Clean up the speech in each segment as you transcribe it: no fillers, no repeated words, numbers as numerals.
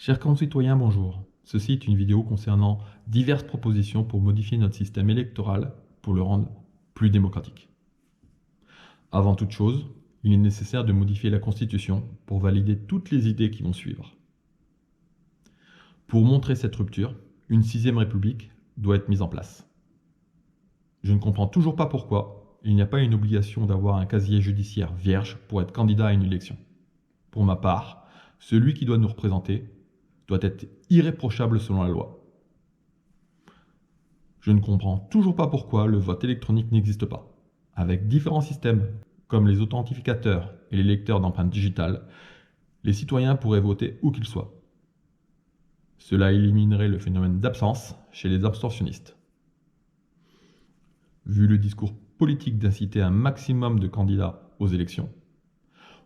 Chers concitoyens, bonjour. Ceci est une vidéo concernant diverses propositions pour modifier notre système électoral pour le rendre plus démocratique. Avant toute chose, il est nécessaire de modifier la Constitution pour valider toutes les idées qui vont suivre. Pour montrer cette rupture, une 6e République doit être mise en place. Je ne comprends toujours pas pourquoi il n'y a pas une obligation d'avoir un casier judiciaire vierge pour être candidat à une élection. Pour ma part, celui qui doit nous représenter doit être irréprochable selon la loi. Je ne comprends toujours pas pourquoi le vote électronique n'existe pas. Avec différents systèmes, comme les authentificateurs et les lecteurs d'empreintes digitales, les citoyens pourraient voter où qu'ils soient. Cela éliminerait le phénomène d'absence chez les abstentionnistes. Vu le discours politique d'inciter un maximum de candidats aux élections,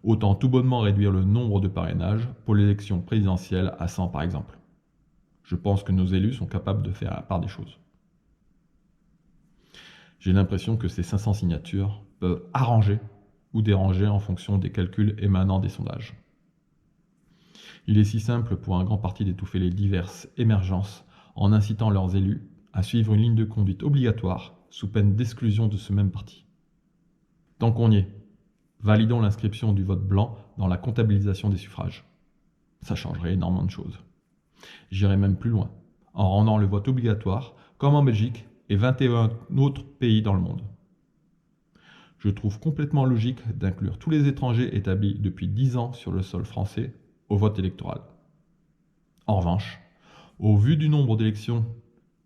autant tout bonnement réduire le nombre de parrainages pour l'élection présidentielle à 100 par exemple. Je pense que nos élus sont capables de faire la part des choses. J'ai l'impression que ces 500 signatures peuvent arranger ou déranger en fonction des calculs émanant des sondages. Il est si simple pour un grand parti d'étouffer les diverses émergences en incitant leurs élus à suivre une ligne de conduite obligatoire sous peine d'exclusion de ce même parti. Tant qu'on y est, validons l'inscription du vote blanc dans la comptabilisation des suffrages. Ça changerait énormément de choses. J'irai même plus loin, en rendant le vote obligatoire, comme en Belgique et 21 autres pays dans le monde. Je trouve complètement logique d'inclure tous les étrangers établis depuis 10 ans sur le sol français au vote électoral. En revanche, au vu du nombre d'élections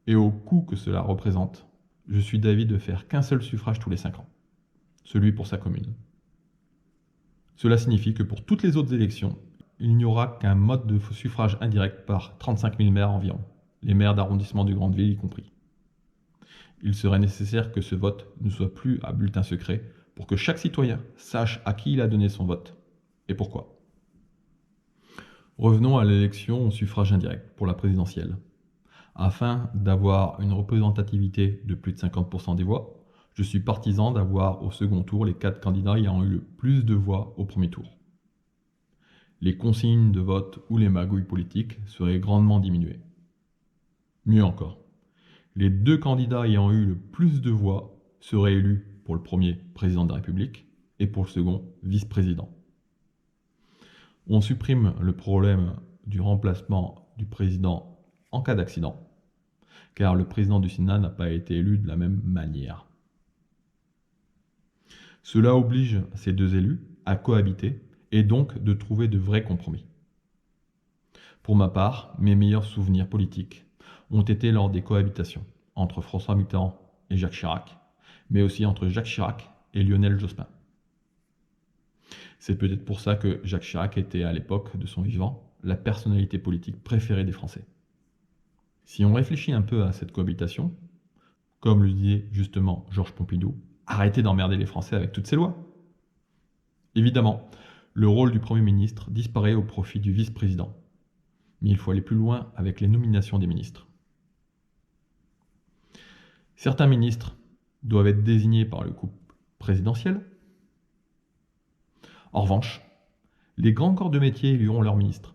et au coût que cela représente, je suis d'avis de faire qu'un seul suffrage tous les 5 ans, celui pour sa commune. Cela signifie que pour toutes les autres élections, il n'y aura qu'un mode de suffrage indirect par 35 000 maires environ, les maires d'arrondissement de grandes villes y compris. Il serait nécessaire que ce vote ne soit plus à bulletin secret pour que chaque citoyen sache à qui il a donné son vote et pourquoi. Revenons à l'élection au suffrage indirect pour la présidentielle. Afin d'avoir une représentativité de plus de 50% des voix, je suis partisan d'avoir au second tour les 4 candidats ayant eu le plus de voix au premier tour. Les consignes de vote ou les magouilles politiques seraient grandement diminuées. Mieux encore, les 2 candidats ayant eu le plus de voix seraient élus pour le premier président de la République et pour le second vice-président. On supprime le problème du remplacement du président en cas d'accident, car le président du Sénat n'a pas été élu de la même manière. Cela oblige ces 2 élus à cohabiter et donc de trouver de vrais compromis. Pour ma part, mes meilleurs souvenirs politiques ont été lors des cohabitations entre François Mitterrand et Jacques Chirac, mais aussi entre Jacques Chirac et Lionel Jospin. C'est peut-être pour ça que Jacques Chirac était à l'époque de son vivant la personnalité politique préférée des Français. Si on réfléchit un peu à cette cohabitation, comme le disait justement Georges Pompidou, arrêtez d'emmerder les Français avec toutes ces lois. Évidemment, le rôle du Premier ministre disparaît au profit du vice-président. Mais il faut aller plus loin avec les nominations des ministres. Certains ministres doivent être désignés par le couple présidentiel. En revanche, les grands corps de métier éliront leurs ministres.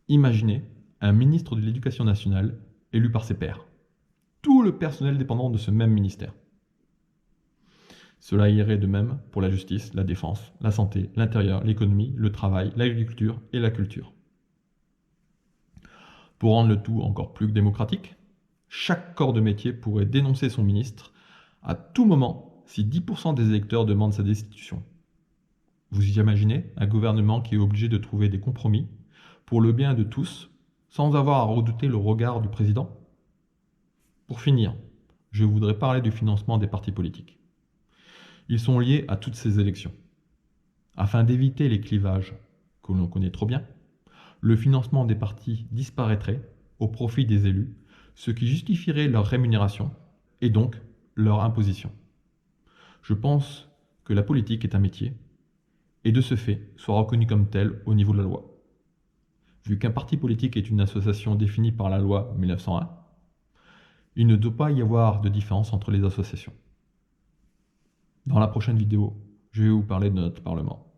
Imaginez un ministre de l'Éducation nationale élu par ses pairs. Tout le personnel dépendant de ce même ministère. Cela irait de même pour la justice, la défense, la santé, l'intérieur, l'économie, le travail, l'agriculture et la culture. Pour rendre le tout encore plus démocratique, chaque corps de métier pourrait dénoncer son ministre à tout moment si 10% des électeurs demandent sa destitution. Vous imaginez un gouvernement qui est obligé de trouver des compromis pour le bien de tous sans avoir à redouter le regard du président? Pour finir, je voudrais parler du financement des partis politiques. Ils sont liés à toutes ces élections. Afin d'éviter les clivages que l'on connaît trop bien, le financement des partis disparaîtrait au profit des élus, ce qui justifierait leur rémunération et donc leur imposition. Je pense que la politique est un métier et de ce fait soit reconnu comme tel au niveau de la loi. Vu qu'un parti politique est une association définie par la loi 1901, il ne doit pas y avoir de différence entre les associations. Dans la prochaine vidéo, je vais vous parler de notre Parlement.